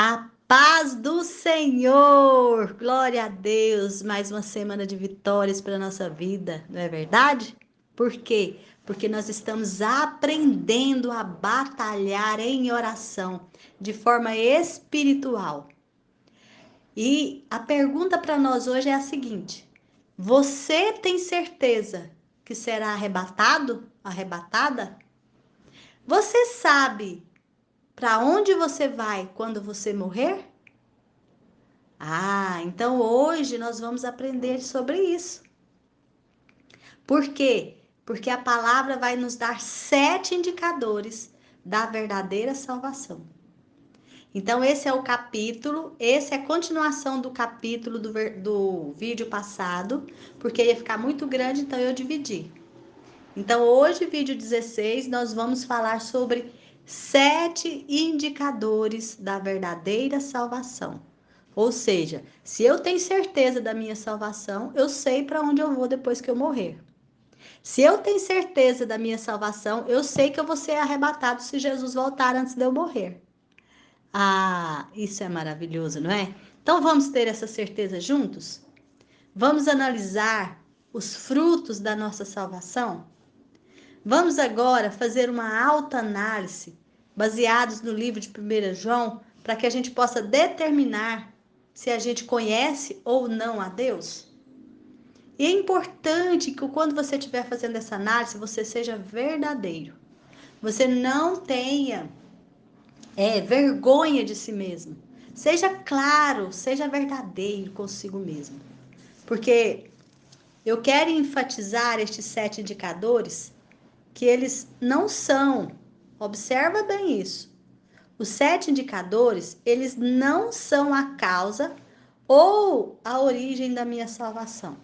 A paz do Senhor! Glória a Deus! Mais uma semana de vitórias para a nossa vida, não é verdade? Por quê? Porque nós estamos aprendendo a batalhar em oração de forma espiritual. E a pergunta para nós hoje é a seguinte: você tem certeza que será arrebatado? Arrebatada? Você sabe para onde você vai quando você morrer? Então hoje nós vamos aprender sobre isso. Por quê? Porque a palavra vai nos dar 7 indicadores da verdadeira salvação. Então, esse é o capítulo, esse é a continuação do capítulo do vídeo passado, porque ia ficar muito grande, então eu dividi. Então, hoje, vídeo 16, nós vamos falar sobre 7 indicadores da verdadeira salvação. Ou seja, se eu tenho certeza da minha salvação, eu sei para onde eu vou depois que eu morrer. Se eu tenho certeza da minha salvação, eu sei que eu vou ser arrebatado se Jesus voltar antes de eu morrer. Isso é maravilhoso, não é? Então vamos ter essa certeza juntos? Vamos analisar os frutos da nossa salvação? Vamos agora fazer uma autoanálise baseados no livro de 1 João, para que a gente possa determinar se a gente conhece ou não a Deus. E é importante que quando você estiver fazendo essa análise, você seja verdadeiro. Você não tenha vergonha de si mesmo. Seja claro, seja verdadeiro consigo mesmo. Porque eu quero enfatizar estes 7 indicadores, que eles não são, observa bem isso, os 7 indicadores, eles não são a causa ou a origem da minha salvação,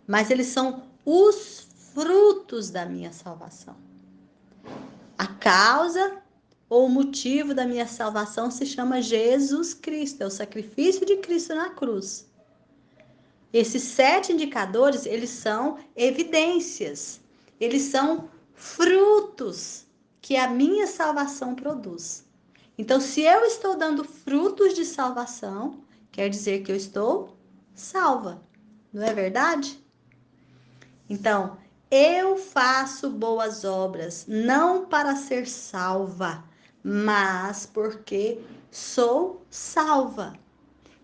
mas eles são os frutos da minha salvação. A causa ou o motivo da minha salvação se chama Jesus Cristo, é o sacrifício de Cristo na cruz. Esses 7 indicadores, eles são evidências, eles são frutos que a minha salvação produz. Então, se eu estou dando frutos de salvação, quer dizer que eu estou salva, não é verdade? Então, eu faço boas obras, não para ser salva, mas porque sou salva.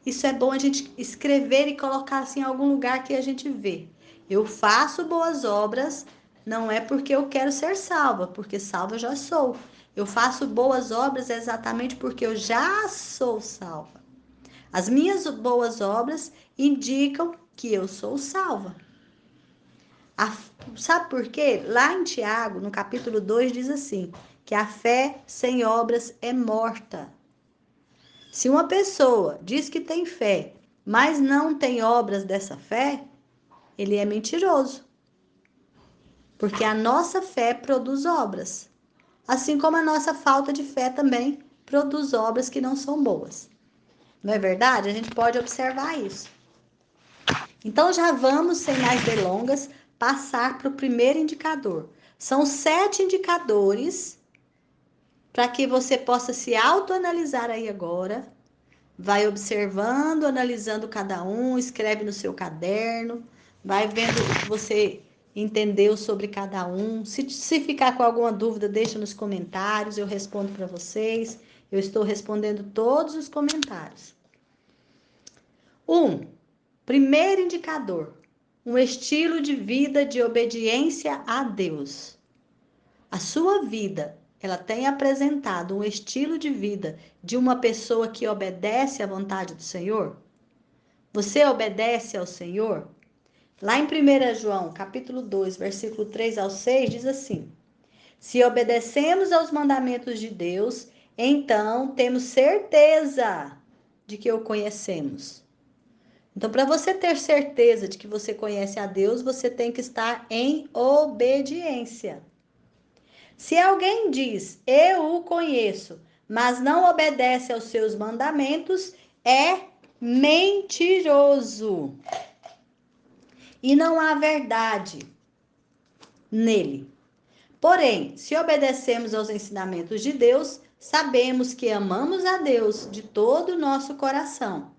Isso é bom a gente escrever e colocar assim em algum lugar que a gente vê. Eu faço boas obras, não é porque eu quero ser salva, porque salva eu já sou. Eu faço boas obras exatamente porque eu já sou salva. As minhas boas obras indicam que eu sou salva. Sabe por quê? Lá em Tiago, no capítulo 2, diz assim, que a fé sem obras é morta. Se uma pessoa diz que tem fé, mas não tem obras dessa fé, ele é mentiroso. Porque a nossa fé produz obras. Assim como a nossa falta de fé também produz obras que não são boas. Não é verdade? A gente pode observar isso. Então já vamos, sem mais delongas, passar para o primeiro indicador. São 7 indicadores para que você possa se autoanalisar aí agora. Vai observando, analisando cada um, escreve no seu caderno, vai vendo o que você entendeu sobre cada um. Se ficar com alguma dúvida, deixa nos comentários, eu respondo para vocês. Eu estou respondendo todos os comentários. Primeiro indicador, um estilo de vida de obediência a Deus. A sua vida, ela tem apresentado um estilo de vida de uma pessoa que obedece à vontade do Senhor? Você obedece ao Senhor? Lá em 1 João, capítulo 2, versículo 3 ao 6, diz assim: se obedecemos aos mandamentos de Deus, então temos certeza de que o conhecemos. Então, para você ter certeza de que você conhece a Deus, você tem que estar em obediência. Se alguém diz, eu o conheço, mas não obedece aos seus mandamentos, é mentiroso. E não há verdade nele. Porém, se obedecemos aos ensinamentos de Deus, sabemos que amamos a Deus de todo o nosso coração.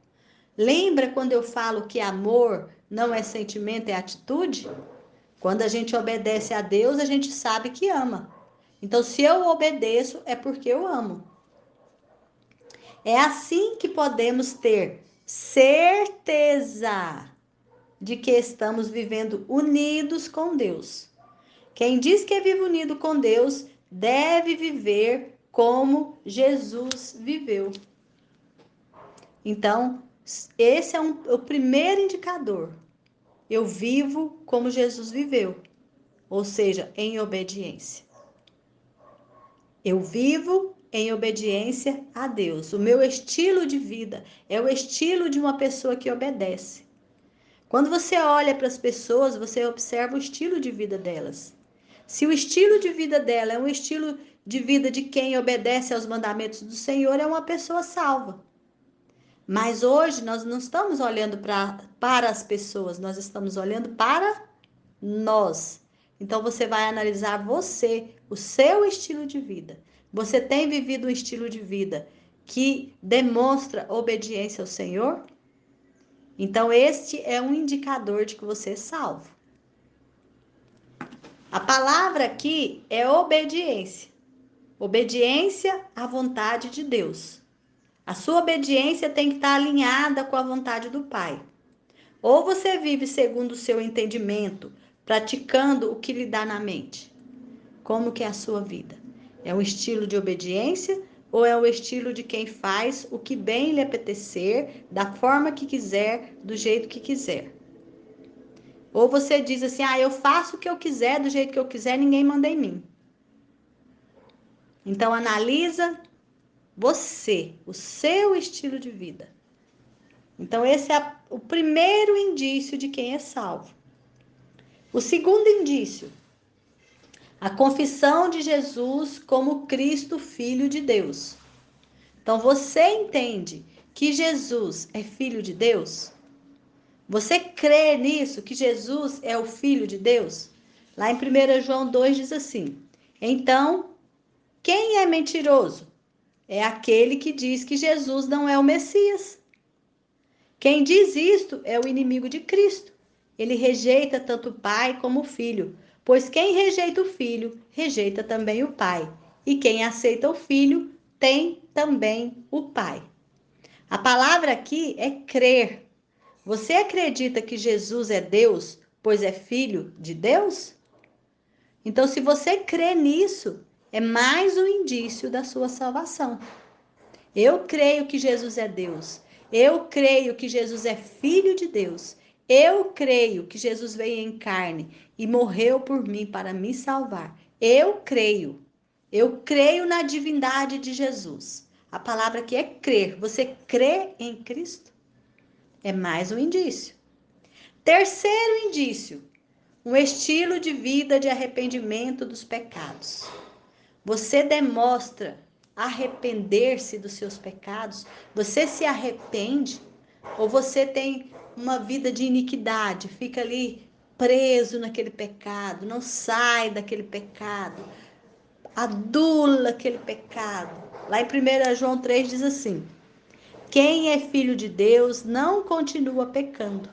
Lembra quando eu falo que amor não é sentimento, é atitude? Quando a gente obedece a Deus, a gente sabe que ama. Então, se eu obedeço, é porque eu amo. É assim que podemos ter certeza de que estamos vivendo unidos com Deus. Quem diz que vive unido com Deus deve viver como Jesus viveu. Então, esse é o primeiro indicador. Eu vivo como Jesus viveu, ou seja, em obediência. Eu vivo em obediência a Deus. O meu estilo de vida é o estilo de uma pessoa que obedece. Quando você olha para as pessoas, você observa o estilo de vida delas. Se o estilo de vida dela é um estilo de vida de quem obedece aos mandamentos do Senhor, é uma pessoa salva. Mas hoje nós não estamos olhando para as pessoas, nós estamos olhando para nós. Então você vai analisar você, o seu estilo de vida. Você tem vivido um estilo de vida que demonstra obediência ao Senhor? Então este é um indicador de que você é salvo. A palavra aqui é obediência. Obediência à vontade de Deus. A sua obediência tem que estar alinhada com a vontade do Pai. Ou você vive segundo o seu entendimento, praticando o que lhe dá na mente. Como que é a sua vida? É um estilo de obediência ou é o estilo de quem faz o que bem lhe apetecer, da forma que quiser, do jeito que quiser? Ou você diz assim, eu faço o que eu quiser, do jeito que eu quiser, ninguém manda em mim. Então analisa você, o seu estilo de vida. Então esse é o primeiro indício de quem é salvo. O segundo indício, a confissão de Jesus como Cristo, Filho de Deus. Então você entende que Jesus é Filho de Deus? Você crê nisso, que Jesus é o Filho de Deus? Lá em 1 João 2 diz assim: então, quem é mentiroso? É aquele que diz que Jesus não é o Messias. Quem diz isto é o inimigo de Cristo. Ele rejeita tanto o Pai como o Filho, pois quem rejeita o Filho, rejeita também o Pai. E quem aceita o Filho, tem também o Pai. A palavra aqui é crer. Você acredita que Jesus é Deus, pois é Filho de Deus? Então, se você crê nisso, é mais um indício da sua salvação. Eu creio que Jesus é Deus. Eu creio que Jesus é Filho de Deus. Eu creio que Jesus veio em carne e morreu por mim para me salvar. Eu creio. Eu creio na divindade de Jesus. A palavra aqui é crer. Você crê em Cristo? É mais um indício. Terceiro indício, um estilo de vida de arrependimento dos pecados. Você demonstra arrepender-se dos seus pecados? Você se arrepende? Ou você tem uma vida de iniquidade, fica ali preso naquele pecado, não sai daquele pecado, adula aquele pecado? Lá em 1 João 3 diz assim: quem é filho de Deus não continua pecando,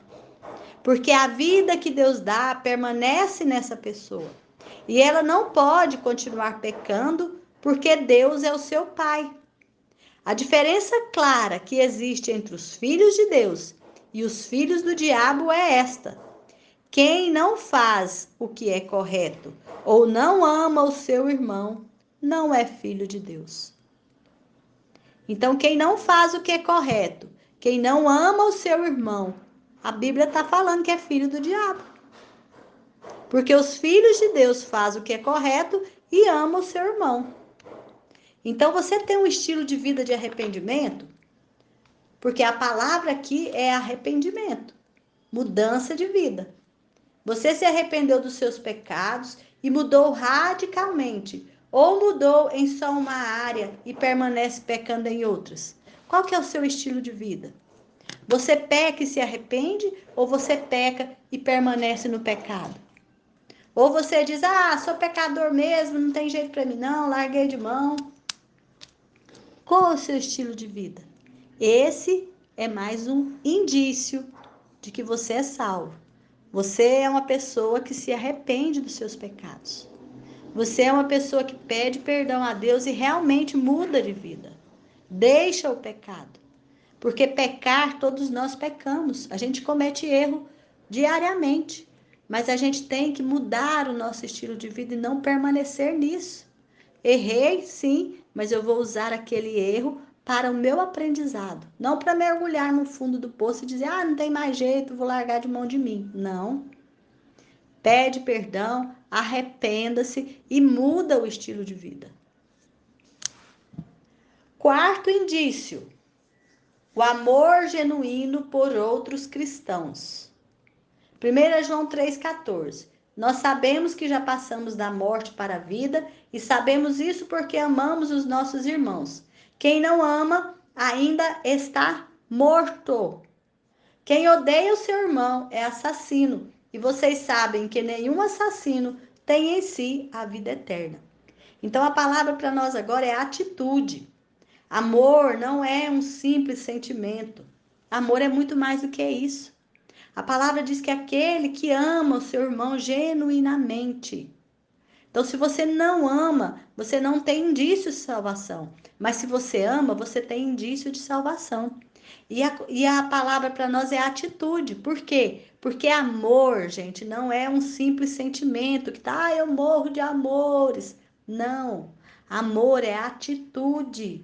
porque a vida que Deus dá permanece nessa pessoa. E ela não pode continuar pecando porque Deus é o seu pai. A diferença clara que existe entre os filhos de Deus e os filhos do diabo é esta: quem não faz o que é correto ou não ama o seu irmão, não é filho de Deus. Então, quem não faz o que é correto, quem não ama o seu irmão, a Bíblia está falando que é filho do diabo. Porque os filhos de Deus fazem o que é correto e amam o seu irmão. Então você tem um estilo de vida de arrependimento? Porque a palavra aqui é arrependimento, mudança de vida. Você se arrependeu dos seus pecados e mudou radicalmente, ou mudou em só uma área e permanece pecando em outras? Qual que é o seu estilo de vida? Você peca e se arrepende ou você peca e permanece no pecado? Ou você diz, sou pecador mesmo, não tem jeito para mim não, larguei de mão. Qual é o seu estilo de vida? Esse é mais um indício de que você é salvo. Você é uma pessoa que se arrepende dos seus pecados. Você é uma pessoa que pede perdão a Deus e realmente muda de vida. Deixa o pecado. Porque pecar, todos nós pecamos. A gente comete erro diariamente. Mas a gente tem que mudar o nosso estilo de vida e não permanecer nisso. Errei, sim, mas eu vou usar aquele erro para o meu aprendizado. Não para mergulhar no fundo do poço e dizer, não tem mais jeito, vou largar de mão de mim. Não. Pede perdão, arrependa-se e muda o estilo de vida. Quarto indício: o amor genuíno por outros cristãos. 1 João 3,14. Nós sabemos que já passamos da morte para a vida e sabemos isso porque amamos os nossos irmãos. Quem não ama ainda está morto. Quem odeia o seu irmão é assassino. E vocês sabem que nenhum assassino tem em si a vida eterna. Então a palavra para nós agora é atitude. Amor não é um simples sentimento. Amor é muito mais do que isso. A palavra diz que aquele que ama o seu irmão genuinamente. Então, se você não ama, você não tem indício de salvação. Mas se você ama, você tem indício de salvação. E a palavra para nós é atitude. Por quê? Porque amor, gente, não é um simples sentimento que tá, eu morro de amores. Não. Amor é atitude.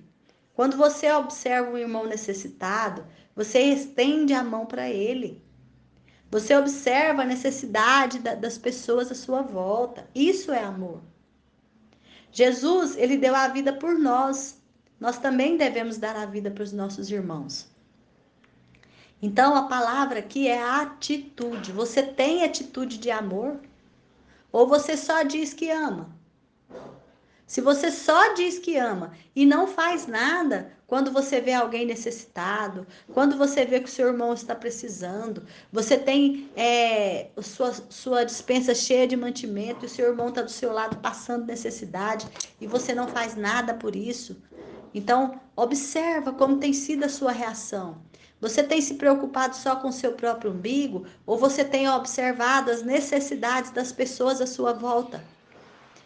Quando você observa um irmão necessitado, você estende a mão para ele. Você observa a necessidade das pessoas à sua volta. Isso é amor. Jesus, ele deu a vida por nós. Nós também devemos dar a vida para os nossos irmãos. Então, a palavra aqui é atitude. Você tem atitude de amor? Ou você só diz que ama? Se você só diz que ama e não faz nada, quando você vê alguém necessitado, quando você vê que o seu irmão está precisando, você tem sua despensa cheia de mantimento e o seu irmão está do seu lado passando necessidade e você não faz nada por isso. Então, observa como tem sido a sua reação. Você tem se preocupado só com o seu próprio umbigo ou você tem observado as necessidades das pessoas à sua volta?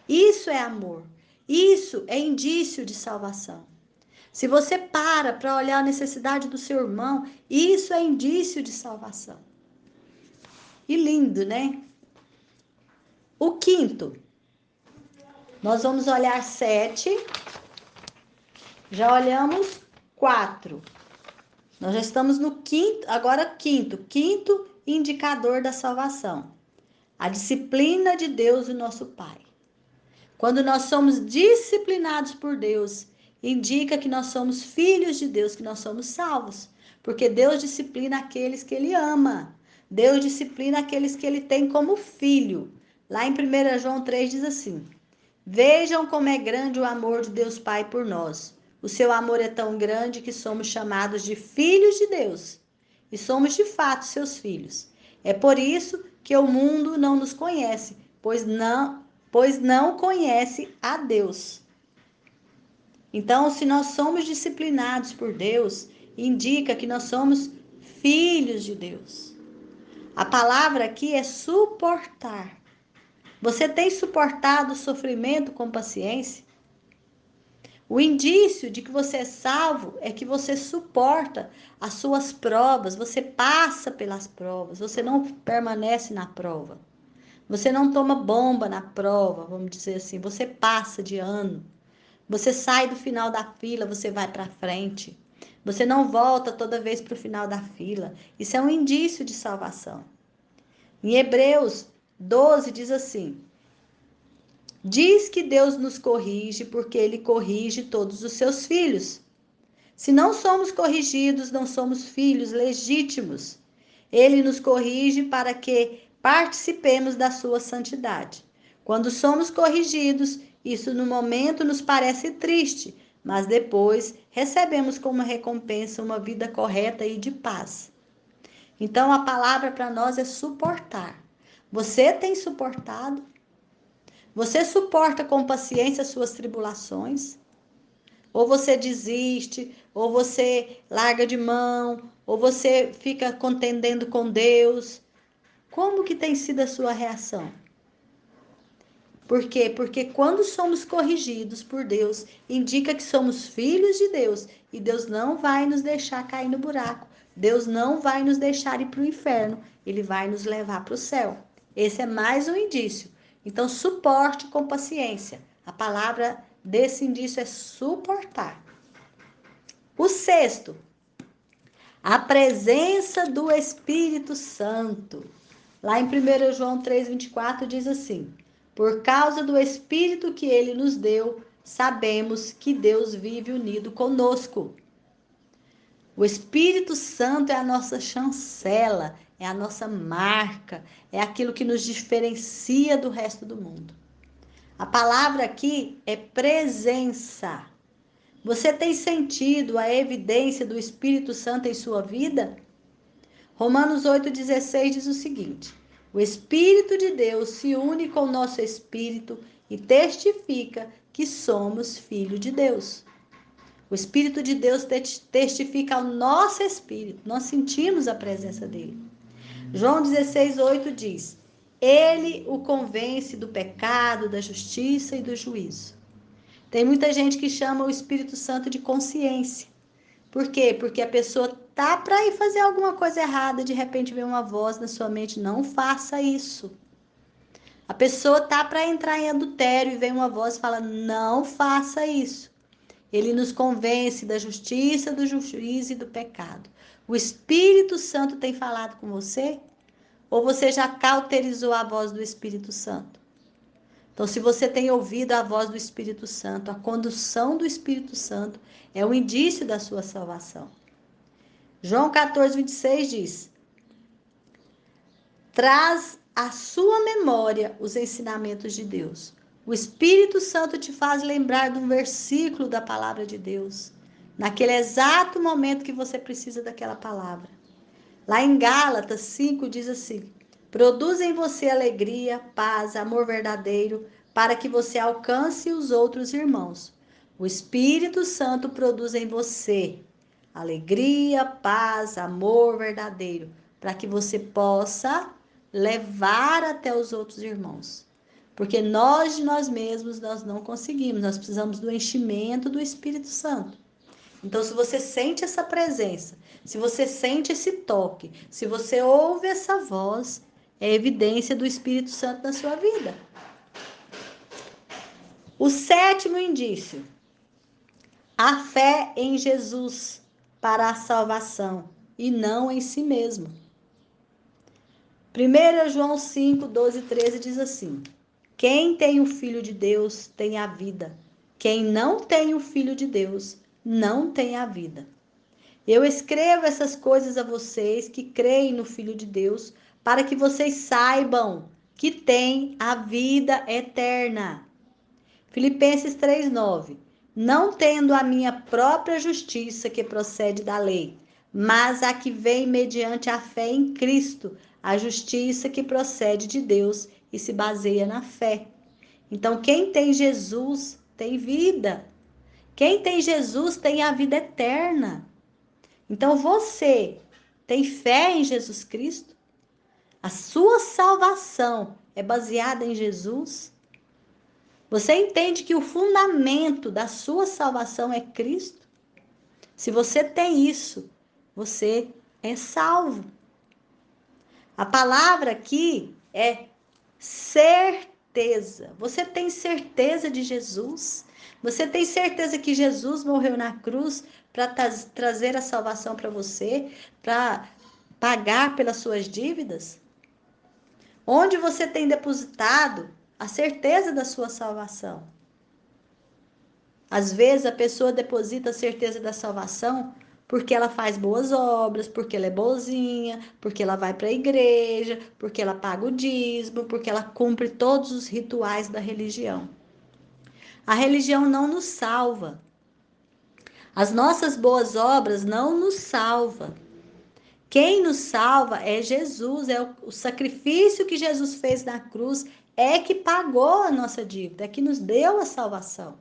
Isso é amor. Isso é indício de salvação. Se você para olhar a necessidade do seu irmão, isso é indício de salvação. E lindo, né? O quinto, nós vamos olhar 7, já olhamos 4. Nós já estamos no quinto, agora quinto indicador da salvação. A disciplina de Deus, o nosso Pai. Quando nós somos disciplinados por Deus, indica que nós somos filhos de Deus, que nós somos salvos. Porque Deus disciplina aqueles que Ele ama. Deus disciplina aqueles que Ele tem como filho. Lá em 1 João 3 diz assim: vejam como é grande o amor de Deus Pai por nós. O seu amor é tão grande que somos chamados de filhos de Deus. E somos de fato seus filhos. É por isso que o mundo não nos conhece, pois não conhece a Deus. Então, se nós somos disciplinados por Deus, indica que nós somos filhos de Deus. A palavra aqui é suportar. Você tem suportado o sofrimento com paciência? O indício de que você é salvo é que você suporta as suas provas, você passa pelas provas, você não permanece na prova. Você não toma bomba na prova, vamos dizer assim, você passa de ano. Você sai do final da fila, você vai para frente. Você não volta toda vez para o final da fila. Isso é um indício de salvação. Em Hebreus 12 diz assim: diz que Deus nos corrige porque Ele corrige todos os seus filhos. Se não somos corrigidos, não somos filhos legítimos. Ele nos corrige para que participemos da sua santidade. Quando somos corrigidos, isso no momento nos parece triste, mas depois recebemos como recompensa uma vida correta e de paz. Então a palavra para nós é suportar. Você tem suportado? Você suporta com paciência as suas tribulações? Ou você desiste, ou você larga de mão, ou você fica contendendo com Deus. Como que tem sido a sua reação? Por quê? Porque quando somos corrigidos por Deus, indica que somos filhos de Deus e Deus não vai nos deixar cair no buraco. Deus não vai nos deixar ir para o inferno, ele vai nos levar para o céu. Esse é mais um indício. Então, suporte com paciência. A palavra desse indício é suportar. O sexto, a presença do Espírito Santo. Lá em 1 João 3,24 diz assim: por causa do Espírito que ele nos deu, sabemos que Deus vive unido conosco. O Espírito Santo é a nossa chancela, é a nossa marca, é aquilo que nos diferencia do resto do mundo. A palavra aqui é presença. Você tem sentido a evidência do Espírito Santo em sua vida? Romanos 8,16 diz o seguinte: o Espírito de Deus se une com o nosso espírito e testifica que somos filhos de Deus. O Espírito de Deus testifica ao nosso espírito, nós sentimos a presença dele. João 16,8 diz: ele o convence do pecado, da justiça e do juízo. Tem muita gente que chama o Espírito Santo de consciência. Por quê? Porque a pessoa tá para ir fazer alguma coisa errada, de repente vem uma voz na sua mente: não faça isso. A pessoa tá para entrar em adultério e vem uma voz e fala: não faça isso. Ele nos convence da justiça, do juízo e do pecado. O Espírito Santo tem falado com você? Ou você já cauterizou a voz do Espírito Santo? Então, se você tem ouvido a voz do Espírito Santo, a condução do Espírito Santo é o indício da sua salvação. João 14,26 diz: traz à sua memória os ensinamentos de Deus. O Espírito Santo te faz lembrar de um versículo da palavra de Deus, naquele exato momento que você precisa daquela palavra. Lá em Gálatas 5 diz assim: produz em você alegria, paz, amor verdadeiro, para que você alcance os outros irmãos. O Espírito Santo produz em você alegria, paz, amor verdadeiro, para que você possa levar até os outros irmãos. Porque nós de nós mesmos nós não conseguimos, nós precisamos do enchimento do Espírito Santo. Então, se você sente essa presença, se você sente esse toque, se você ouve essa voz, é evidência do Espírito Santo na sua vida. O sétimo indício: a fé em Jesus para a salvação e não em si mesmo. 1 João 5, 12 e 13 diz assim: quem tem o Filho de Deus tem a vida. Quem não tem o Filho de Deus não tem a vida. Eu escrevo essas coisas a vocês que creem no Filho de Deus, para que vocês saibam que têm a vida eterna. Filipenses 3,9: não tendo a minha própria justiça que procede da lei, mas a que vem mediante a fé em Cristo, a justiça que procede de Deus e se baseia na fé. Então, quem tem Jesus tem vida. Quem tem Jesus tem a vida eterna. Então, você tem fé em Jesus Cristo? A sua salvação é baseada em Jesus? Você entende que o fundamento da sua salvação é Cristo? Se você tem isso, você é salvo. A palavra aqui é certeza. Você tem certeza de Jesus? Você tem certeza que Jesus morreu na cruz para trazer a salvação para você, para pagar pelas suas dívidas? Onde você tem depositado a certeza da sua salvação? Às vezes a pessoa deposita a certeza da salvação porque ela faz boas obras, porque ela é boazinha, porque ela vai para a igreja, porque ela paga o dízimo, porque ela cumpre todos os rituais da religião. A religião não nos salva. As nossas boas obras não nos salvam. Quem nos salva é Jesus, é o sacrifício que Jesus fez na cruz, é que pagou a nossa dívida, é que nos deu a salvação.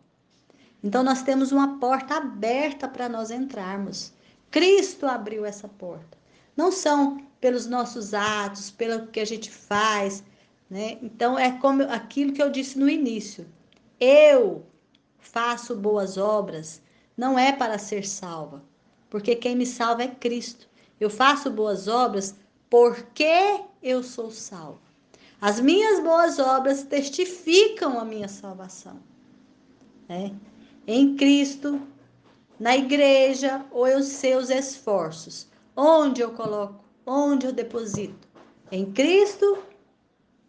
Então nós temos uma porta aberta para nós entrarmos. Cristo abriu essa porta. Não são pelos nossos atos, pelo que a gente faz, né? Então é como aquilo que eu disse no início. Eu faço boas obras não é para ser salva, porque quem me salva é Cristo. Eu faço boas obras porque eu sou salvo. As minhas boas obras testificam a minha salvação, né? Em Cristo, na igreja ou os seus esforços. Onde eu coloco? Onde eu deposito? Em Cristo,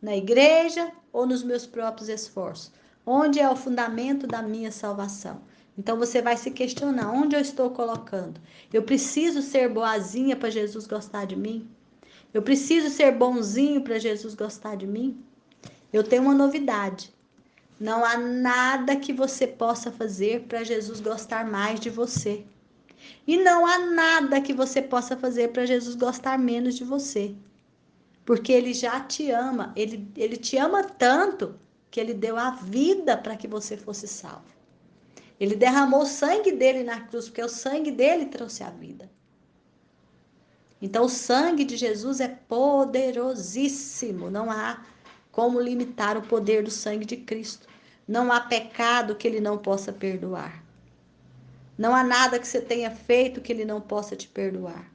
na igreja ou nos meus próprios esforços? Onde é o fundamento da minha salvação? Então você vai se questionar: onde eu estou colocando? Eu preciso ser boazinha para Jesus gostar de mim? Eu preciso ser bonzinho para Jesus gostar de mim? Eu tenho uma novidade. Não há nada que você possa fazer para Jesus gostar mais de você. E não há nada que você possa fazer para Jesus gostar menos de você. Porque ele já te ama. Ele te ama tanto que ele deu a vida para que você fosse salvo. Ele derramou o sangue dele na cruz, porque o sangue dele trouxe a vida. Então, o sangue de Jesus é poderosíssimo. Não há como limitar o poder do sangue de Cristo. Não há pecado que ele não possa perdoar. Não há nada que você tenha feito que ele não possa te perdoar.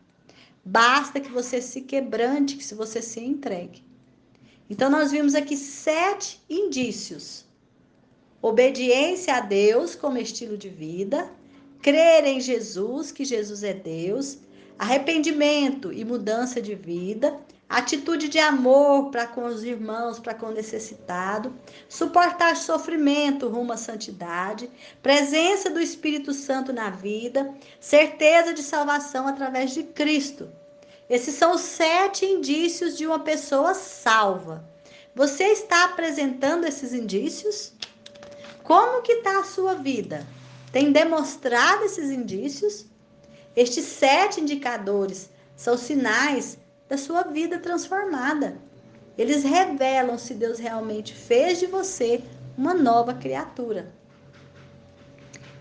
Basta que você se quebrante, que você se entregue. Então, nós vimos aqui 7 indícios: obediência a Deus como estilo de vida, crer em Jesus, que Jesus é Deus, arrependimento e mudança de vida, atitude de amor para com os irmãos, para com o necessitado, suportar sofrimento rumo à santidade, presença do Espírito Santo na vida, certeza de salvação através de Cristo. Esses são os 7 indícios de uma pessoa salva. Você está apresentando esses indícios? Como que está a sua vida? Tem demonstrado esses indícios? Estes 7 indicadores são sinais da sua vida transformada. Eles revelam se Deus realmente fez de você uma nova criatura.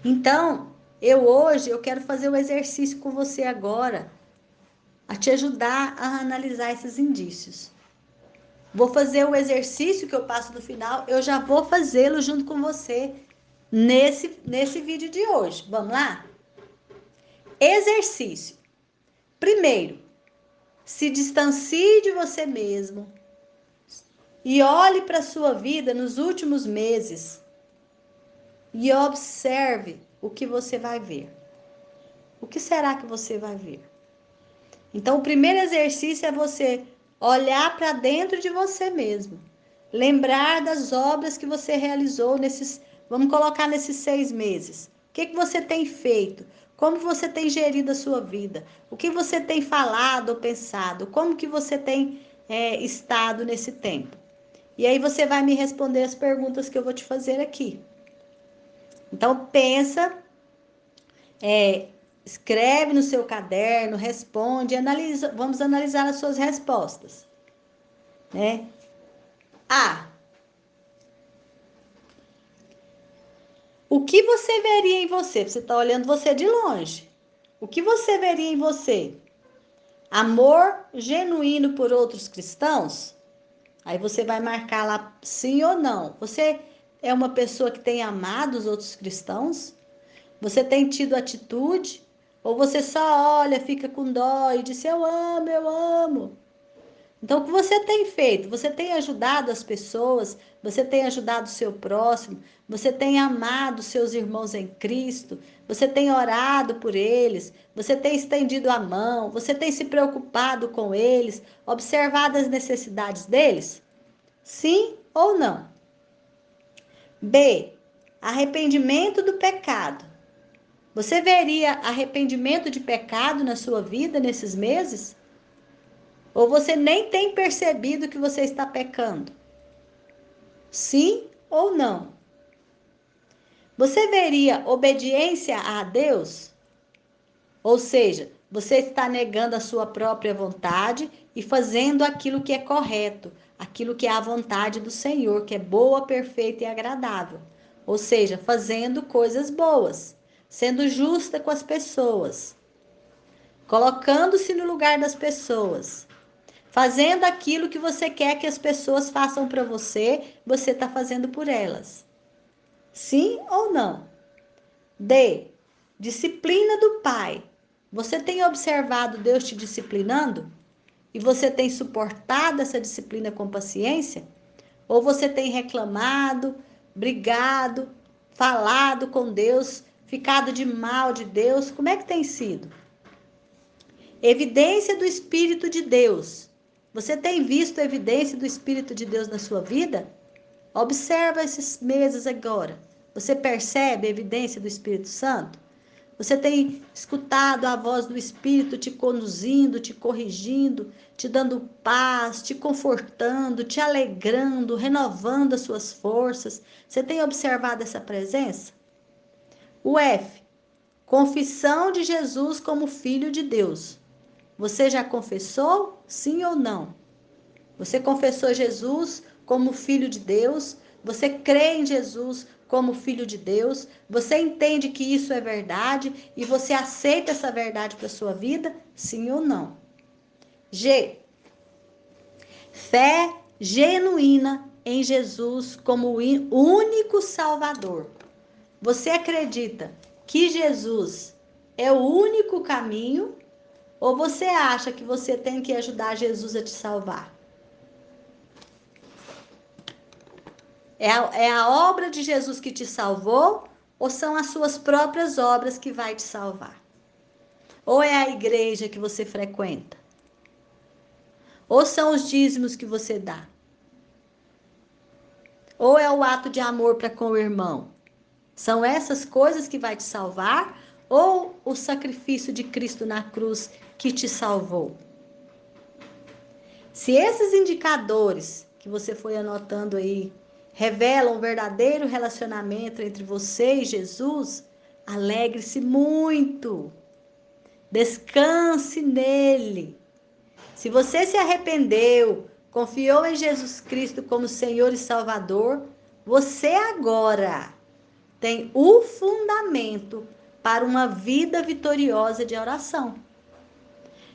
Então, hoje eu quero fazer o exercício com você agora, a te ajudar a analisar esses indícios. Vou fazer o exercício que eu passo no final, eu já vou fazê-lo junto com você nesse vídeo de hoje. Vamos lá? Exercício. Primeiro, se distancie de você mesmo e olhe para a sua vida nos últimos meses e observe o que você vai ver. O que será que você vai ver? Então, o primeiro exercício é você olhar para dentro de você mesmo. Lembrar das obras que você realizou vamos colocar nesses 6 meses. O que você tem feito? Como você tem gerido a sua vida? O que você tem falado ou pensado? Como que você tem estado nesse tempo? E aí você vai me responder as perguntas que eu vou te fazer aqui. Então, pensa, escreve no seu caderno, responde, analisa, vamos analisar as suas respostas, né? A. O que você veria em você? Você está olhando você de longe. O que você veria em você? Amor genuíno por outros cristãos? Aí você vai marcar lá sim ou não. Você é uma pessoa que tem amado os outros cristãos? Você tem tido atitude? Ou você só olha, fica com dó e diz: eu amo, eu amo? Então, o que você tem feito? Você tem ajudado as pessoas? Você tem ajudado o seu próximo? Você tem amado seus irmãos em Cristo? Você tem orado por eles? Você tem estendido a mão? Você tem se preocupado com eles? Observado as necessidades deles? Sim ou não? B. Arrependimento do pecado. Você veria arrependimento de pecado na sua vida nesses meses? Ou você nem tem percebido que você está pecando? Sim ou não? Você veria obediência a Deus? Ou seja, você está negando a sua própria vontade e fazendo aquilo que é correto, aquilo que é a vontade do Senhor, que é boa, perfeita e agradável. Ou seja, fazendo coisas boas, sendo justa com as pessoas, colocando-se no lugar das pessoas, fazendo aquilo que você quer que as pessoas façam para você, você está fazendo por elas. Sim ou não? D. Disciplina do pai. Você tem observado Deus te disciplinando? E você tem suportado essa disciplina com paciência? Ou você tem reclamado, brigado, falado com Deus, ficado de mal de Deus? Como é que tem sido? Evidência do Espírito de Deus. Você tem visto evidência do Espírito de Deus na sua vida? Observa esses meses agora. Você percebe a evidência do Espírito Santo? Você tem escutado a voz do Espírito te conduzindo, te corrigindo, te dando paz, te confortando, te alegrando, renovando as suas forças. Você tem observado essa presença? O F. Confissão de Jesus como Filho de Deus. Você já confessou? Sim ou não? Você confessou Jesus como Filho de Deus? Você crê em Jesus como Filho de Deus? Você entende que isso é verdade e você aceita essa verdade para a sua vida? Sim ou não? G. Fé genuína em Jesus como o único Salvador. Você acredita que Jesus é o único caminho? Ou você acha que você tem que ajudar Jesus a te salvar? É a obra de Jesus que te salvou? Ou são as suas próprias obras que vai te salvar? Ou é a igreja que você frequenta? Ou são os dízimos que você dá? Ou é o ato de amor para com o irmão? São essas coisas que vai te salvar? Ou o sacrifício de Cristo na cruz que te salvou? Se esses indicadores que você foi anotando aí revelam um verdadeiro relacionamento entre você e Jesus, alegre-se muito. Descanse nele. Se você se arrependeu, confiou em Jesus Cristo como Senhor e Salvador, você agora tem o fundamento para uma vida vitoriosa de oração.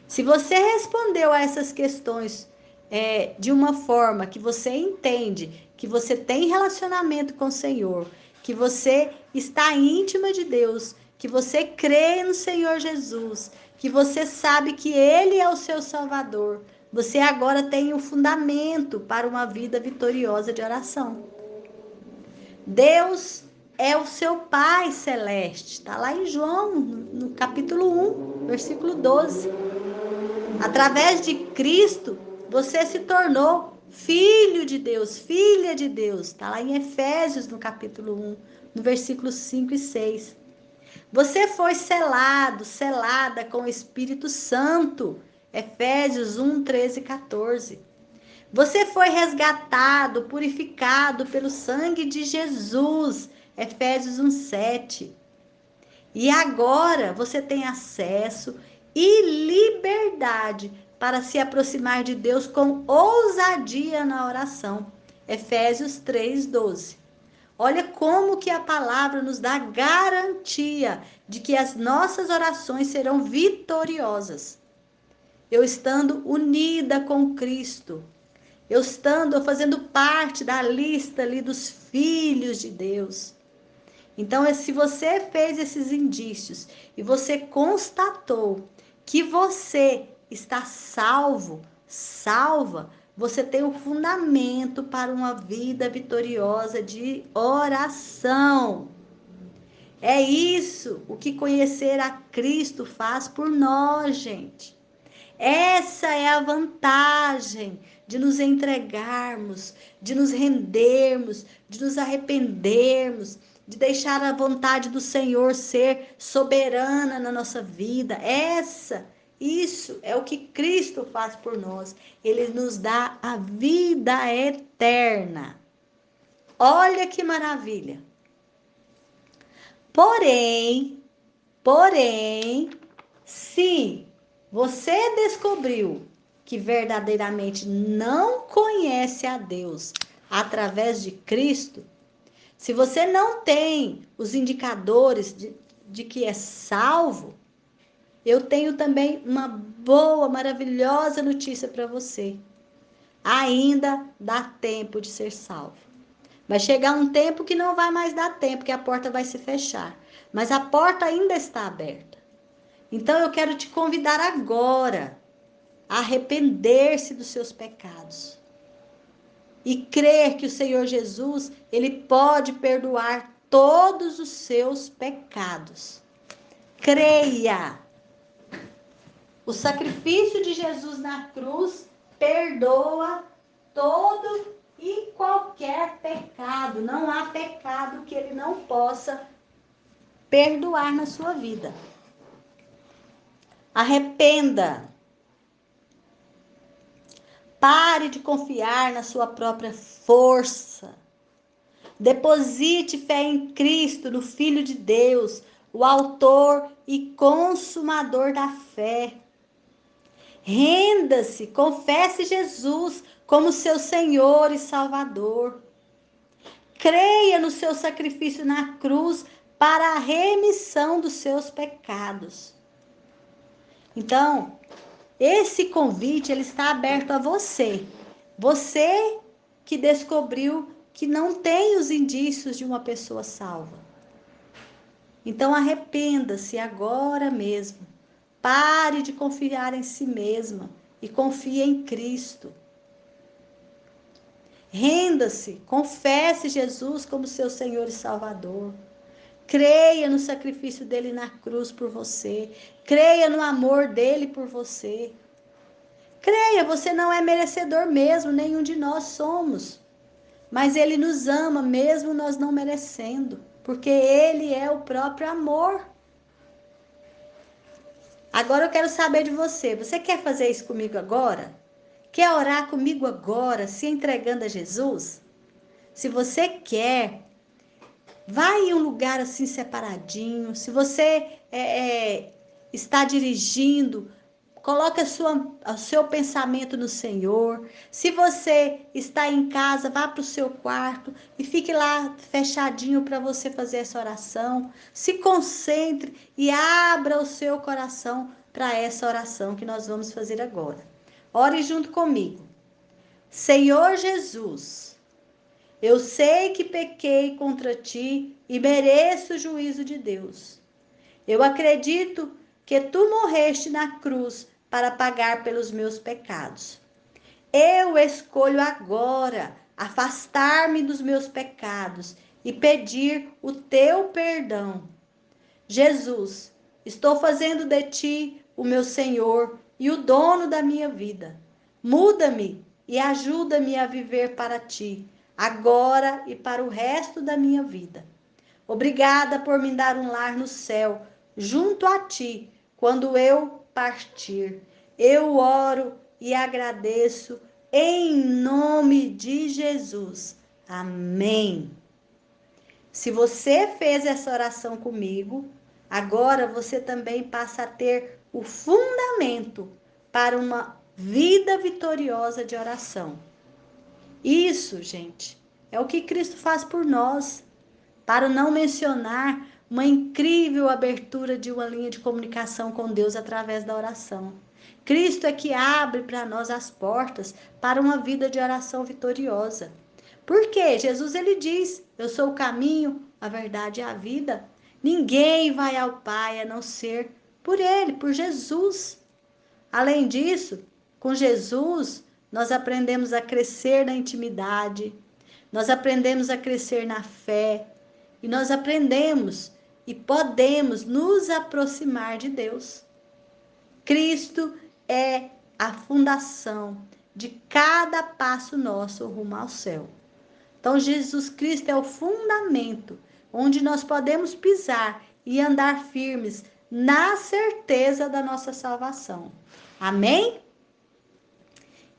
Se você respondeu a essas questões de uma forma que você entende que você tem relacionamento com o Senhor, que você está íntima de Deus, que você crê no Senhor Jesus, que você sabe que Ele é o seu Salvador, você agora tem o fundamento para uma vida vitoriosa de oração. Deus é o seu Pai Celeste. Está lá em João, no capítulo 1, versículo 12. Através de Cristo, você se tornou filho de Deus, filha de Deus. Está lá em Efésios, no capítulo 1, no versículos 5 e 6. Você foi selado, selada com o Espírito Santo. Efésios 1, 13 e 14. Você foi resgatado, purificado pelo sangue de Jesus. Efésios 1, 7. E agora você tem acesso e liberdade para se aproximar de Deus com ousadia na oração. Efésios 3:12. Olha como que a palavra nos dá garantia de que as nossas orações serão vitoriosas. Eu estando unida com Cristo, eu fazendo parte da lista ali dos filhos de Deus. Então, se você fez esses indícios e você constatou que você está salvo, salva, você tem o fundamento para uma vida vitoriosa de oração. É isso o que conhecer a Cristo faz por nós, gente. Essa é a vantagem de nos entregarmos, de nos rendermos, de nos arrependermos, de deixar a vontade do Senhor ser soberana na nossa vida. Isso é o que Cristo faz por nós. Ele nos dá a vida eterna. Olha que maravilha. Porém, se você descobriu que verdadeiramente não conhece a Deus através de Cristo, Se você não tem os indicadores de que é salvo, eu tenho também uma boa, maravilhosa notícia para você. Ainda dá tempo de ser salvo. Vai chegar um tempo que não vai mais dar tempo, que a porta vai se fechar. Mas a porta ainda está aberta. Então eu quero te convidar agora a arrepender-se dos seus pecados. E crer que o Senhor Jesus, Ele pode perdoar todos os seus pecados. Creia! O sacrifício de Jesus na cruz perdoa todo e qualquer pecado. Não há pecado que Ele não possa perdoar na sua vida. Arrependa. Pare de confiar na sua própria força. Deposite fé em Cristo, no Filho de Deus, o autor e consumador da fé. Renda-se, confesse Jesus como seu Senhor e Salvador. Creia no seu sacrifício na cruz para a remissão dos seus pecados. Então, esse convite ele está aberto a você. Você que descobriu que não tem os indícios de uma pessoa salva. Então arrependa-se agora mesmo. Pare de confiar em si mesma e confie em Cristo. Renda-se, confesse Jesus como seu Senhor e Salvador. Creia no sacrifício dele na cruz por você. Creia no amor dele por você. Creia, você não é merecedor mesmo, nenhum de nós somos. Mas ele nos ama mesmo nós não merecendo, porque ele é o próprio amor. Agora eu quero saber de você. Você quer fazer isso comigo agora? Quer orar comigo agora, se entregando a Jesus? Se você quer, vai em um lugar assim separadinho. Se você está dirigindo, coloque o seu pensamento no Senhor. Se você está em casa, vá para o seu quarto e fique lá fechadinho para você fazer essa oração. Se concentre e abra o seu coração para essa oração que nós vamos fazer agora. Ore junto comigo. Senhor Jesus, eu sei que pequei contra ti e mereço o juízo de Deus. Eu acredito que tu morreste na cruz para pagar pelos meus pecados. Eu escolho agora afastar-me dos meus pecados e pedir o teu perdão. Jesus, estou fazendo de ti o meu Senhor e o dono da minha vida. Muda-me e ajuda-me a viver para ti, agora e para o resto da minha vida. Obrigada por me dar um lar no céu, junto a ti, quando eu partir. Eu oro e agradeço em nome de Jesus. Amém. Se você fez essa oração comigo, agora você também passa a ter o fundamento para uma vida vitoriosa de oração. Isso, gente, é o que Cristo faz por nós. Para não mencionar uma incrível abertura de uma linha de comunicação com Deus através da oração. Cristo é que abre para nós as portas para uma vida de oração vitoriosa. Por quê? Jesus ele diz: eu sou o caminho, a verdade e a vida. Ninguém vai ao Pai a não ser por ele, por Jesus. Além disso, com Jesus, nós aprendemos a crescer na intimidade, nós aprendemos a crescer na fé, e nós aprendemos e podemos nos aproximar de Deus. Cristo é a fundação de cada passo nosso rumo ao céu. Então, Jesus Cristo é o fundamento onde nós podemos pisar e andar firmes na certeza da nossa salvação. Amém?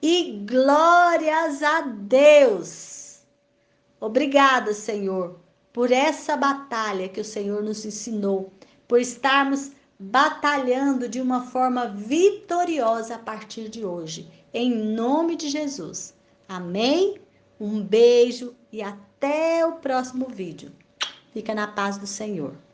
E glórias a Deus! Obrigada, Senhor, por essa batalha que o Senhor nos ensinou, por estarmos batalhando de uma forma vitoriosa a partir de hoje. Em nome de Jesus. Amém? Um beijo e até até o próximo vídeo. Fica na paz do Senhor.